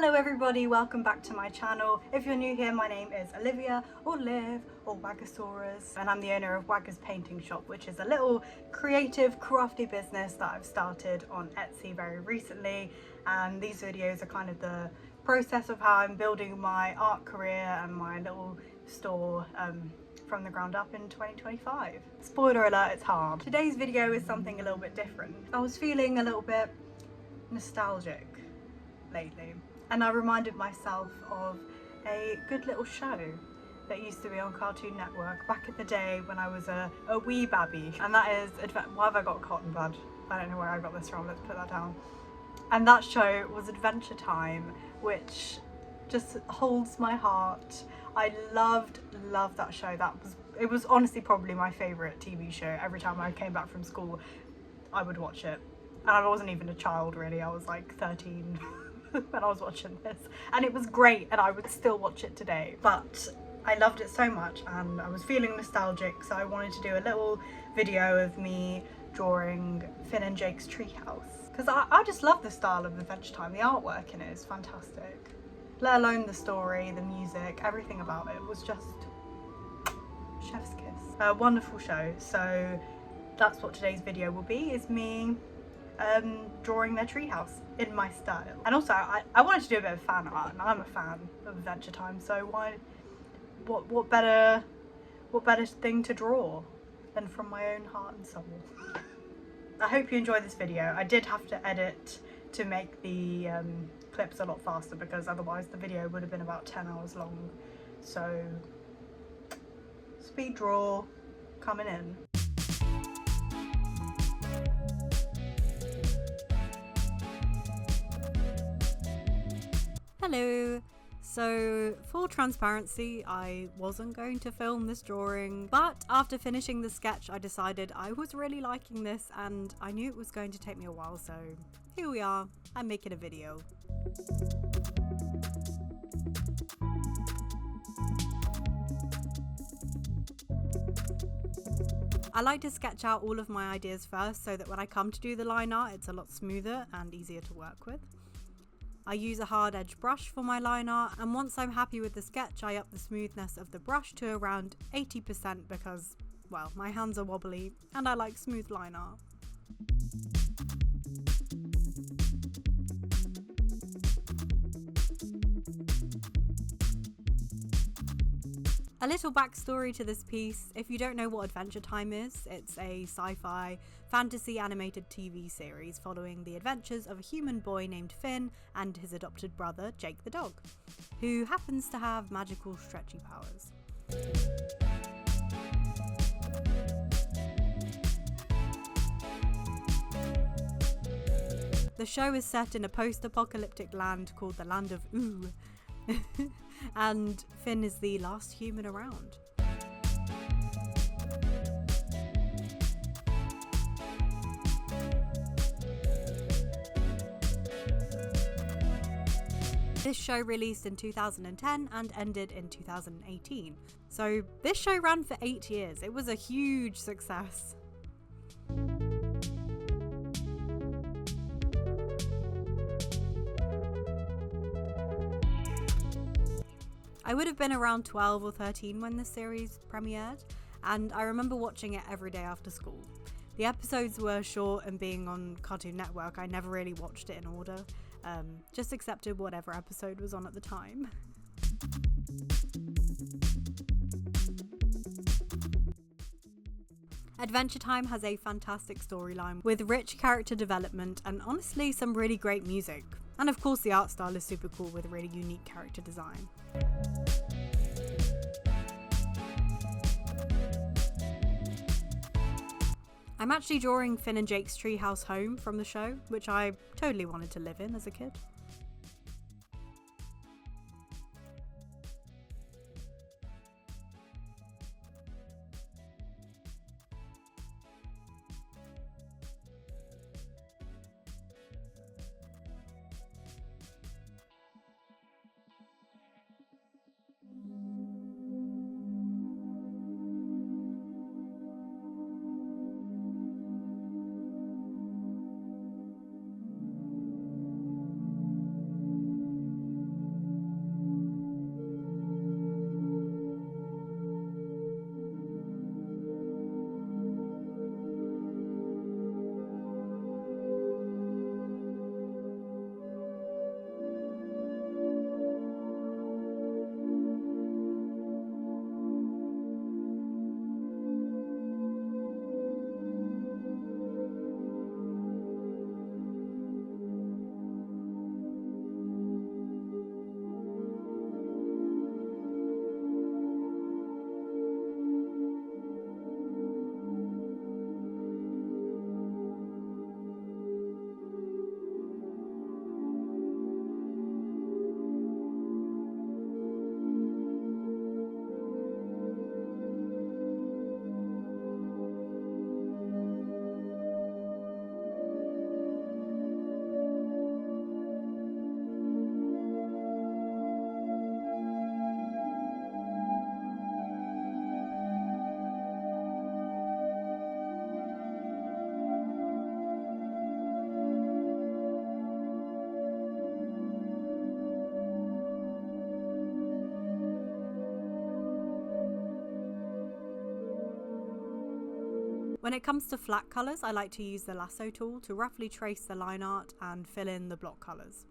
Hello everybody, welcome back to my channel. If you're new here, my name is Olivia, or Liv, or Waggosaurus, and I'm the owner of Waggo's Painting Shop, which is a little creative, crafty business that I've started on Etsy very recently. And these videos are kind of the process of how I'm building my art career and my little store from the ground up in 2025. Spoiler alert, it's hard. Today's video is something a little bit different. I was feeling a little bit nostalgic lately, and I reminded myself of a good little show that used to be on Cartoon Network back in the day when I was a wee babby, and that is why have I got cotton bud? I don't know where I got this from, let's put that down. And that show was Adventure Time, which just holds my heart. I loved that show. It was honestly probably my favourite TV show. Every time I came back from school I would watch it, and I wasn't even a child really, I was like 13 when I was watching this, and it was great and I would still watch it today. But I loved it so much and I was feeling nostalgic, so I wanted to do a little video of me drawing Finn and Jake's treehouse, because I just love the style of Adventure Time. The artwork in it is fantastic, let alone the story, the music, everything about it was just chef's kiss. A wonderful show. So that's what today's video will be, is me drawing their treehouse in my style. And also I wanted to do a bit of fan art, and I'm a fan of Adventure Time, so what better thing to draw than from my own heart and soul. I hope you enjoy this video. I did have to edit to make the clips a lot faster, because otherwise the video would have been about 10 hours long. So speed draw coming in. Hello! So, full transparency, I wasn't going to film this drawing, but after finishing the sketch I decided I was really liking this and I knew it was going to take me a while, so here we are, I'm making a video. I like to sketch out all of my ideas first so that when I come to do the line art it's a lot smoother and easier to work with. I use a hard edge brush for my line art, and once I'm happy with the sketch I up the smoothness of the brush to around 80% because, well, my hands are wobbly and I like smooth line art. A little backstory to this piece: if you don't know what Adventure Time is, it's a sci-fi fantasy animated TV series following the adventures of a human boy named Finn and his adopted brother Jake the dog, who happens to have magical stretchy powers. The show is set in a post-apocalyptic land called the Land of Ooh, and Finn is the last human around. This show released in 2010 and ended in 2018. So this show ran for 8 years. It was a huge success. I would have been around 12 or 13 when this series premiered, and I remember watching it every day after school. The episodes were short, and being on Cartoon Network I never really watched it in order, just accepted whatever episode was on at the time. Adventure Time has a fantastic storyline with rich character development and honestly some really great music. And of course the art style is super cool with really unique character design. I'm actually drawing Finn and Jake's treehouse home from the show, which I totally wanted to live in as a kid. When it comes to flat colours, I like to use the lasso tool to roughly trace the line art and fill in the block colours.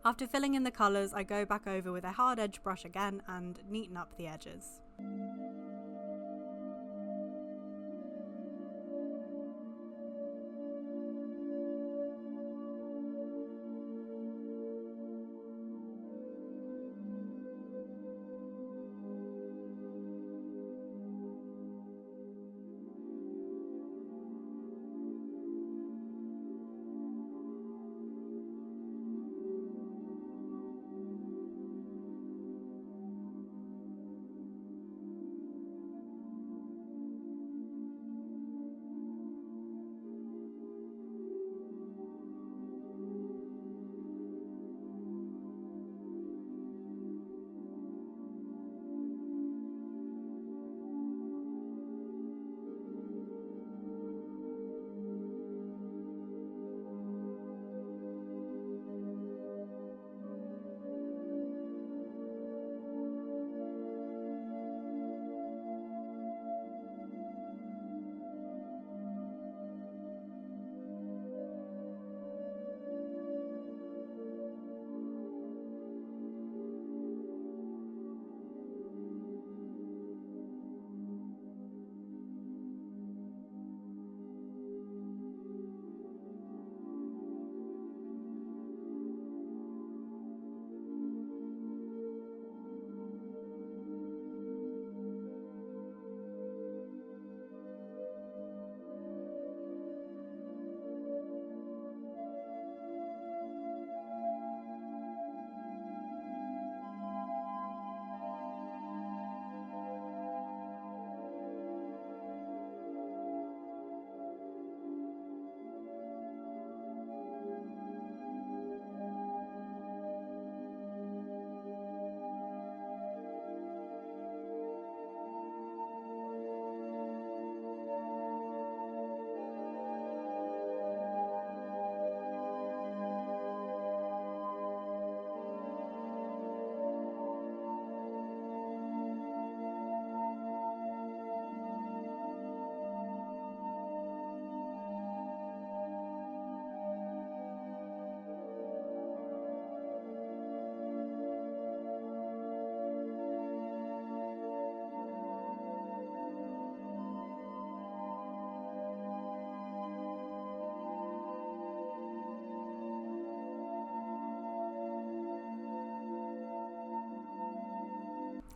After filling in the colours, I go back over with a hard edge brush again and neaten up the edges.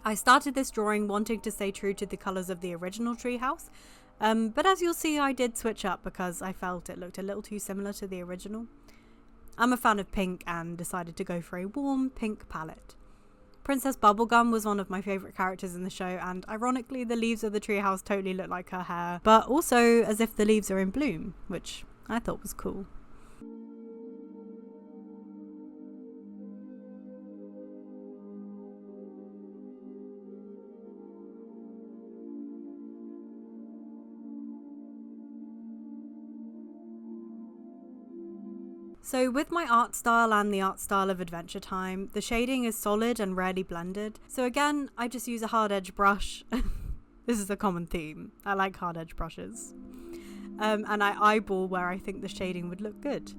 I started this drawing wanting to stay true to the colours of the original treehouse, but as you'll see I did switch up because I felt it looked a little too similar to the original. I'm a fan of pink and decided to go for a warm pink palette. Princess Bubblegum was one of my favourite characters in the show, and ironically the leaves of the treehouse totally look like her hair, but also as if the leaves are in bloom, which I thought was cool. So with my art style and the art style of Adventure Time, the shading is solid and rarely blended. So again, I just use a hard edge brush. This is a common theme. I like hard edge brushes. And I eyeball where I think the shading would look good.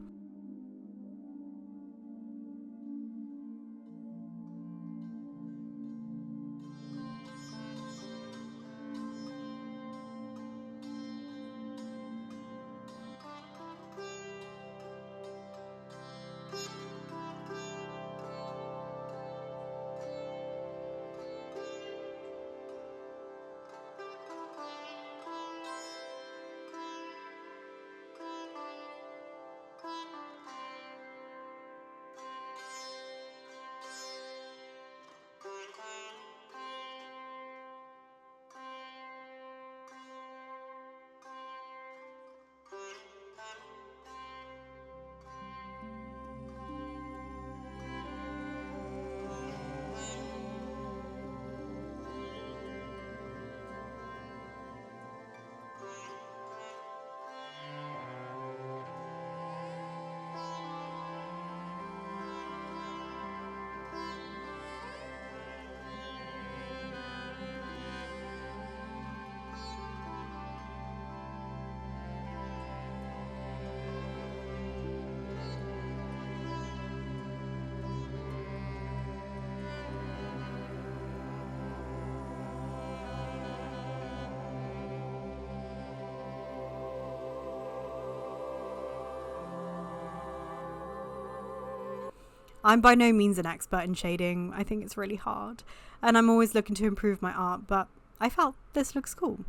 I'm by no means an expert in shading. I think it's really hard, and I'm always looking to improve my art, but I felt this looks cool.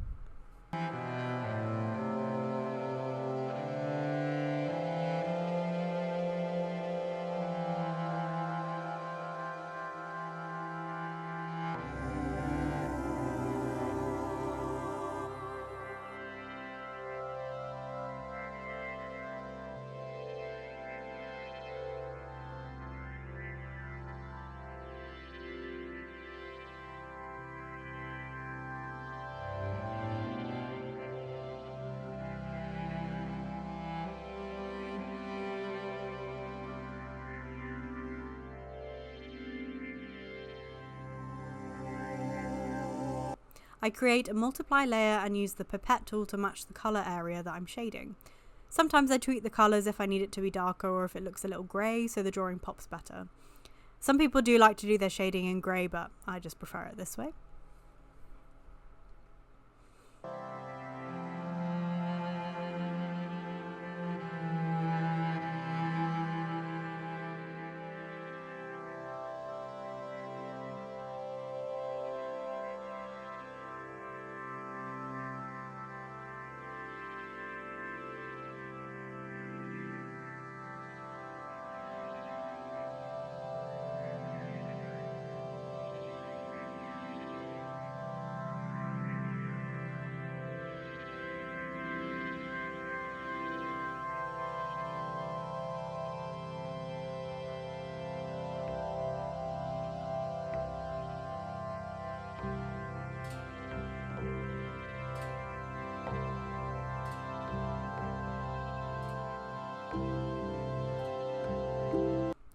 I create a multiply layer and use the pipette tool to match the colour area that I'm shading. Sometimes I tweak the colours if I need it to be darker or if it looks a little grey so the drawing pops better. Some people do like to do their shading in grey, but I just prefer it this way.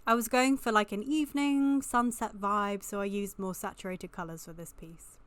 I was going for like an evening sunset vibe, so I used more saturated colours for this piece.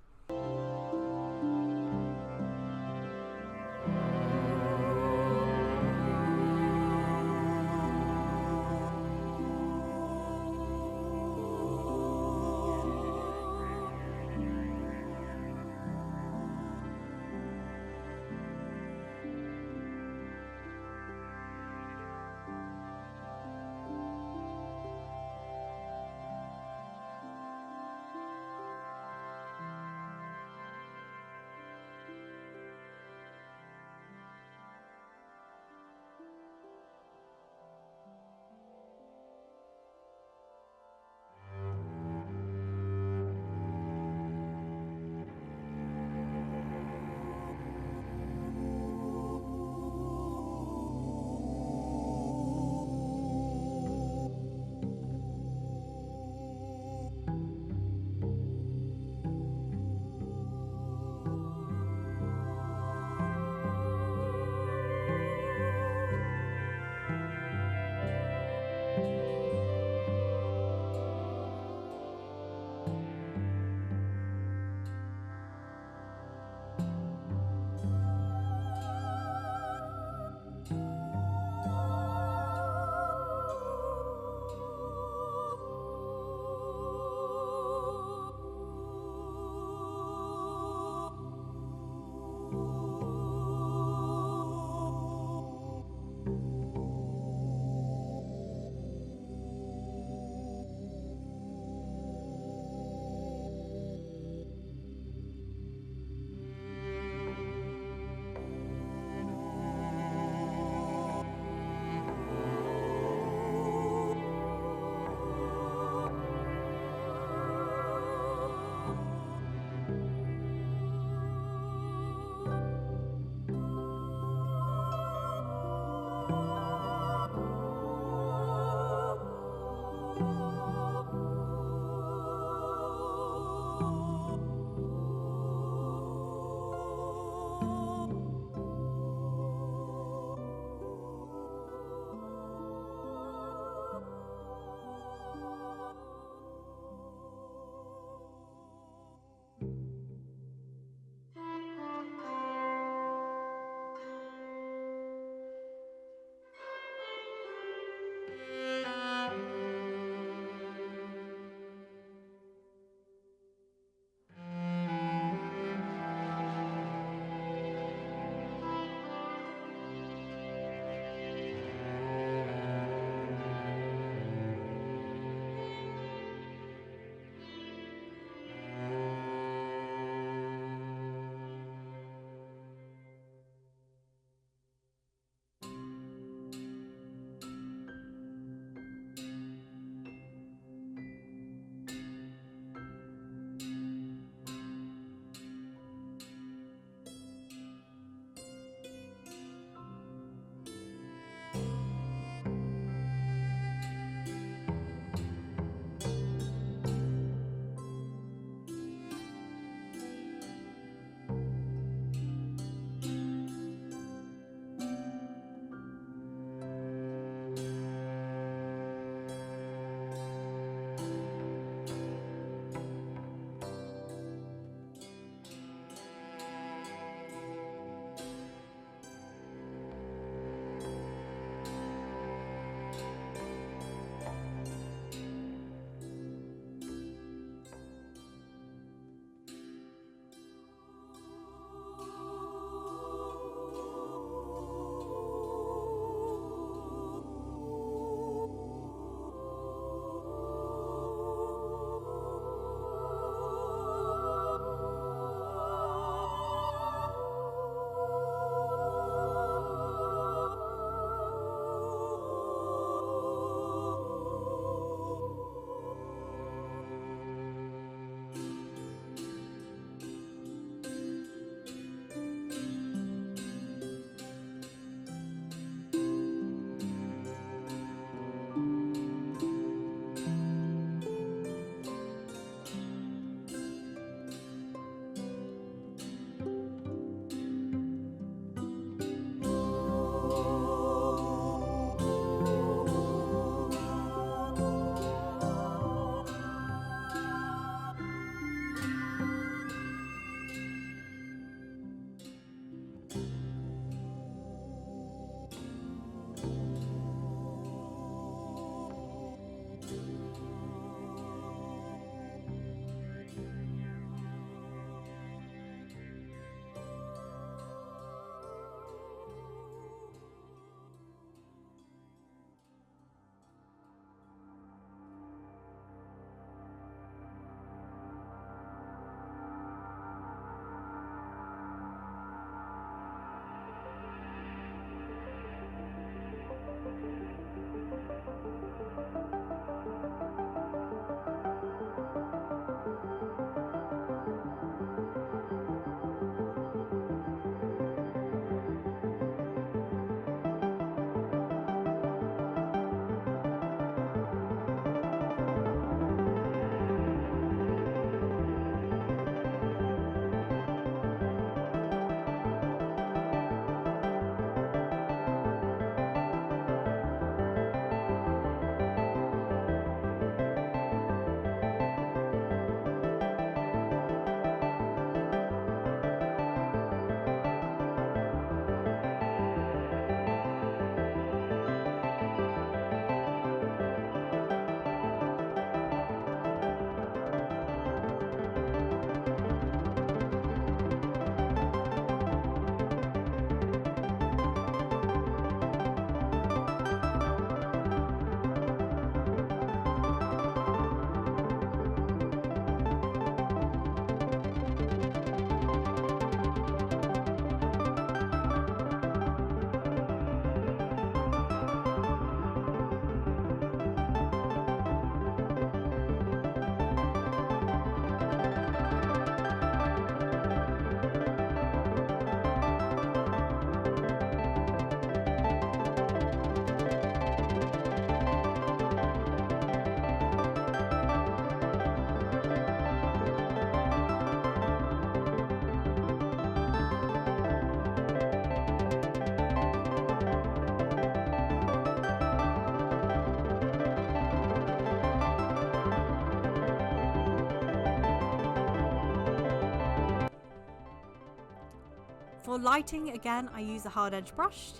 For lighting, again, I use a hard edge brush,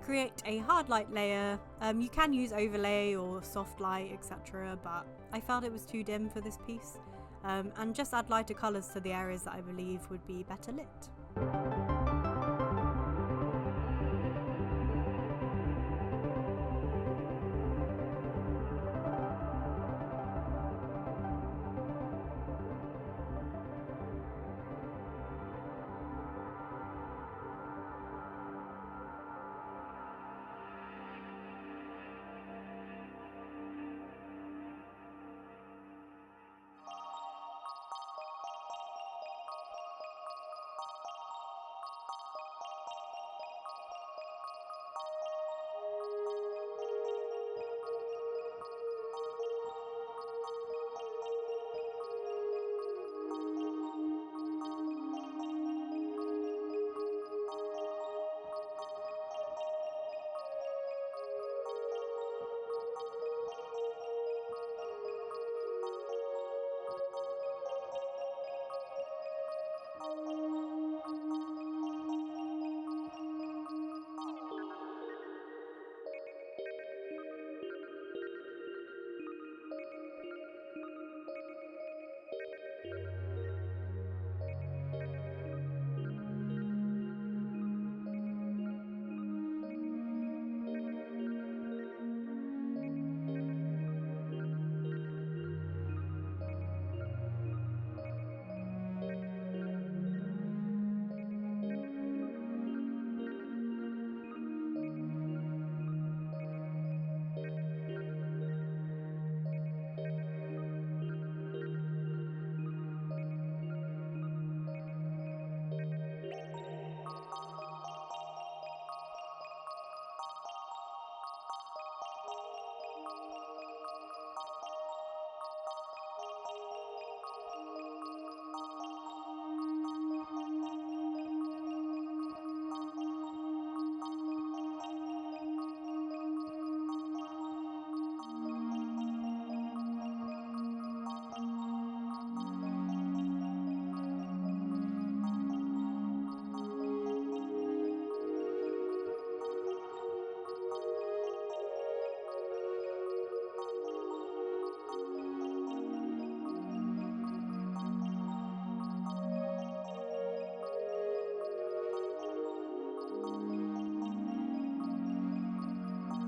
create a hard light layer. You can use overlay or soft light, etc., but I felt it was too dim for this piece, and just add lighter colours to the areas that I believe would be better lit.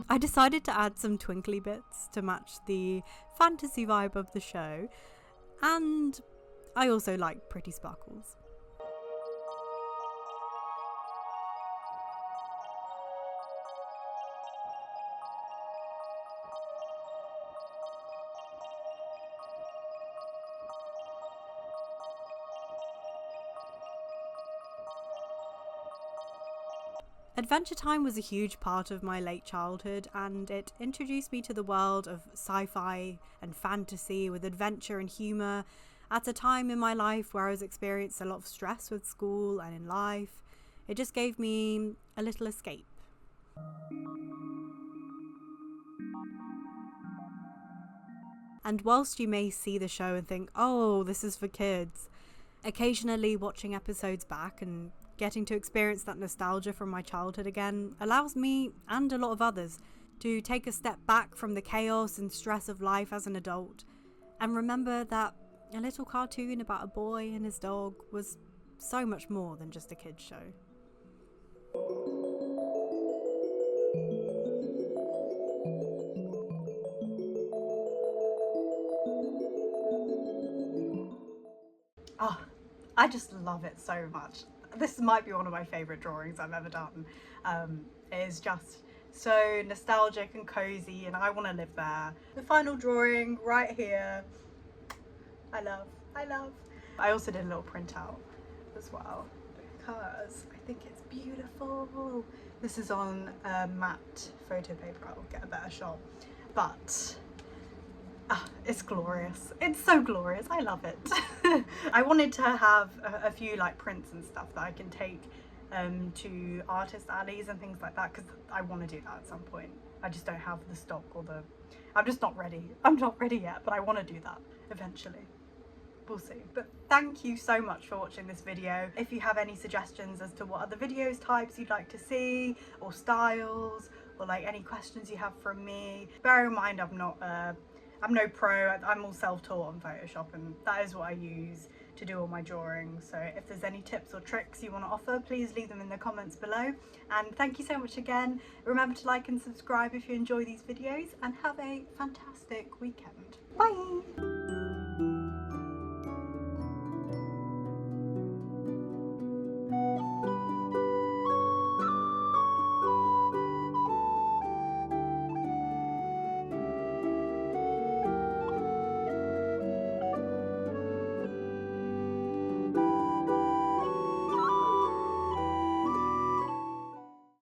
I decided to add some twinkly bits to match the fantasy vibe of the show, and I also like pretty sparkles. Adventure Time was a huge part of my late childhood, and it introduced me to the world of sci-fi and fantasy with adventure and humour at a time in my life where I was experiencing a lot of stress with school and in life. It just gave me a little escape. And whilst you may see the show and think, oh, this is for kids, occasionally watching episodes back and getting to experience that nostalgia from my childhood again allows me, and a lot of others, to take a step back from the chaos and stress of life as an adult and remember that a little cartoon about a boy and his dog was so much more than just a kid's show. Oh, I just love it so much. This might be one of my favourite drawings I've ever done. It is just so nostalgic and cozy, and I want to live there. The final drawing right here, I love. I also did a little printout as well because I think it's beautiful. This is on matte photo paper. I'll get a better shot, but it's glorious. It's so glorious. I love it. I wanted to have a few like prints and stuff that I can take to artist alleys and things like that, because I want to do that at some point. I just don't have the stock or I'm just not ready. I'm not ready yet, but I want to do that eventually. we'll see. But thank you so much for watching this video. If you have any suggestions as to what other videos types you'd like to see, or styles, or like any questions you have from me, bear in mind I'm no pro. I'm all self-taught on Photoshop, and that is what I use to do all my drawings. So if there's any tips or tricks you want to offer, please leave them in the comments below. And thank you so much again. Remember to like and subscribe if you enjoy these videos, and have a fantastic weekend. Bye!